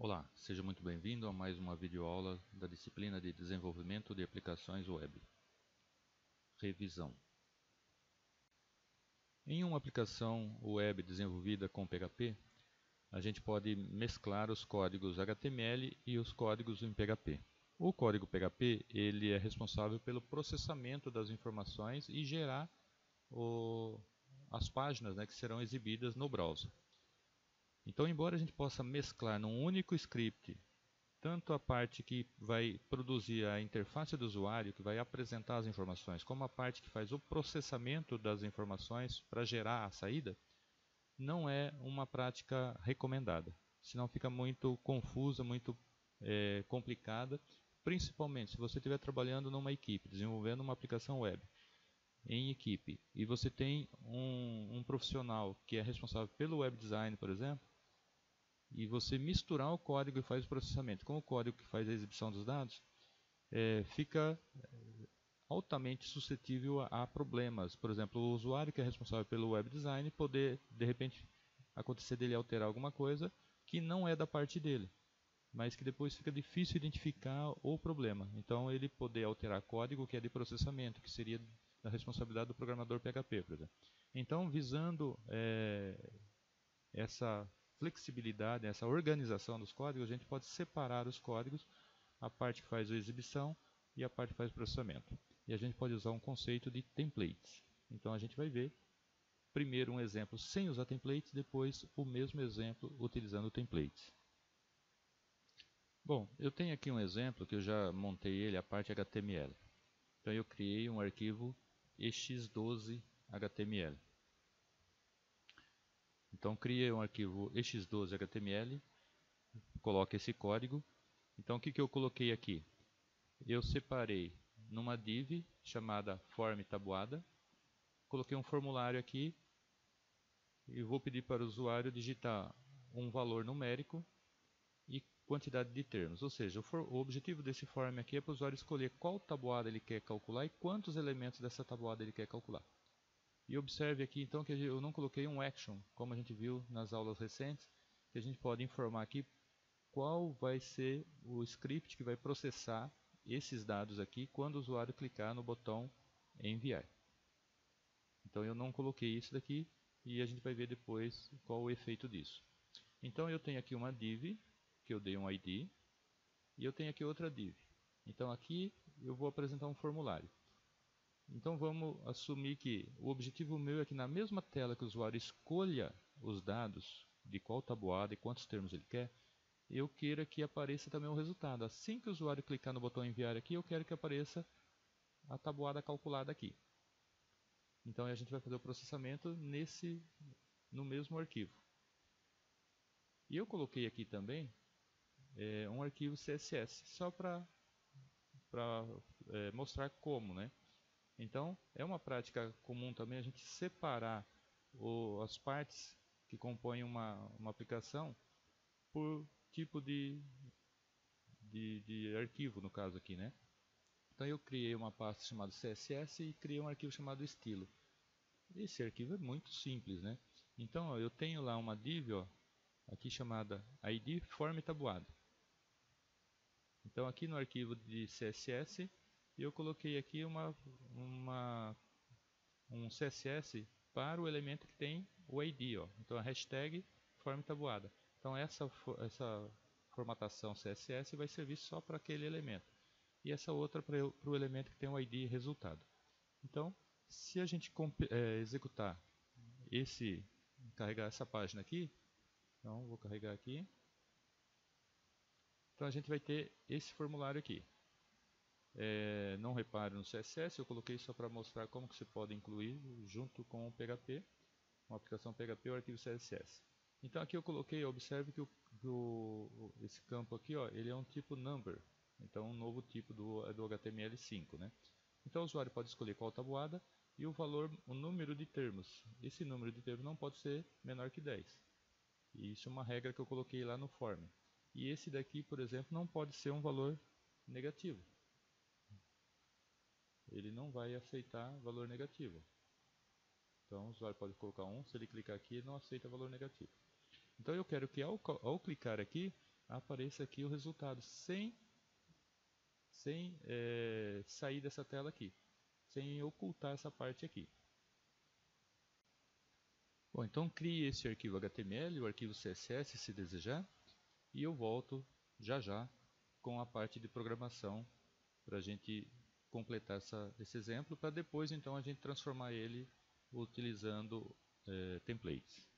Olá, seja muito bem-vindo a mais uma videoaula da disciplina de Desenvolvimento de Aplicações Web. Revisão. Em uma aplicação web desenvolvida com PHP, a gente pode mesclar os códigos HTML e os códigos em PHP. O código PHP ele é responsável pelo processamento das informações e gerar as páginas, que serão exibidas no browser. Então, embora a gente possa mesclar num único script tanto a parte que vai produzir a interface do usuário, que vai apresentar as informações, como a parte que faz o processamento das informações para gerar a saída, não é uma prática recomendada. Senão fica muito confusa, muito complicada, principalmente se você estiver trabalhando numa equipe, desenvolvendo uma aplicação web em equipe, e você tem um profissional que é responsável pelo web design, por exemplo, e você misturar o código e faz o processamento com o código que faz a exibição dos dados, fica altamente suscetível a problemas. Por exemplo, o usuário que é responsável pelo web design poder, de repente, acontecer dele alterar alguma coisa que não é da parte dele, mas que depois fica difícil identificar o problema. Então, ele poder alterar código que é de processamento, que seria da responsabilidade do programador PHP, por exemplo. Então, visando essa flexibilidade, essa organização dos códigos, a gente pode separar os códigos, a parte que faz a exibição e a parte que faz o processamento. E a gente pode usar um conceito de templates. Então a gente vai ver primeiro um exemplo sem usar templates, depois o mesmo exemplo utilizando templates. Bom, eu tenho aqui um exemplo que eu já montei ele, a parte HTML. Então eu criei um arquivo ex12html. Então criei um arquivo ex12html, coloco esse código. Então o que eu coloquei aqui? Eu separei numa div chamada form tabuada, coloquei um formulário aqui e vou pedir para o usuário digitar um valor numérico e quantidade de termos. Ou seja, o objetivo desse form aqui é para o usuário escolher qual tabuada ele quer calcular e quantos elementos dessa tabuada ele quer calcular. E observe aqui então que eu não coloquei um action, como a gente viu nas aulas recentes, que a gente pode informar aqui qual vai ser o script que vai processar esses dados aqui quando o usuário clicar no botão enviar. Então eu não coloquei isso daqui e a gente vai ver depois qual o efeito disso. Então eu tenho aqui uma div, que eu dei um ID, e eu tenho aqui outra div. Então aqui eu vou apresentar um formulário. Então vamos assumir que o objetivo meu é que na mesma tela que o usuário escolha os dados de qual tabuada e quantos termos ele quer, eu queira que apareça também o resultado. Assim que o usuário clicar no botão enviar aqui, eu quero que apareça a tabuada calculada aqui. Então a gente vai fazer o processamento no mesmo arquivo. E eu coloquei aqui também um arquivo CSS, só para mostrar como, né? Então, é uma prática comum também a gente separar as partes que compõem uma aplicação por tipo de arquivo, no caso aqui, né? Então eu criei uma pasta chamada CSS e criei um arquivo chamado estilo. Esse arquivo é muito simples, né? Então ó, eu tenho lá uma div aqui chamada id form tabuada. Então aqui no arquivo de CSS eu coloquei aqui um CSS para o elemento que tem o ID. Ó. Então a hashtag form tabuada. Então essa formatação CSS vai servir só para aquele elemento. E essa outra para o elemento que tem o ID resultado. Então, se a gente executar carregar essa página aqui, então vou carregar aqui. Então a gente vai ter esse formulário aqui. Não repare no CSS, eu coloquei só para mostrar como que você pode incluir junto com o PHP, uma aplicação PHP ou arquivo CSS. Então aqui eu coloquei, observe que esse campo aqui, ó, ele é um tipo number, então um novo tipo do HTML5, né? Então o usuário pode escolher qual tabuada e o número de termos. Esse número de termos não pode ser menor que 10. E isso é uma regra que eu coloquei lá no form. E esse daqui, por exemplo, não pode ser um valor negativo. Ele não vai aceitar valor negativo. Então o usuário pode colocar 1, se ele clicar aqui ele não aceita valor negativo. Então eu quero que ao clicar aqui, apareça aqui o resultado, sem sair dessa tela aqui, sem ocultar essa parte aqui. Bom, então crie esse arquivo HTML, o arquivo CSS se desejar, e eu volto já já com a parte de programação para a gente completar esse exemplo, para depois então a gente transformar ele utilizando templates.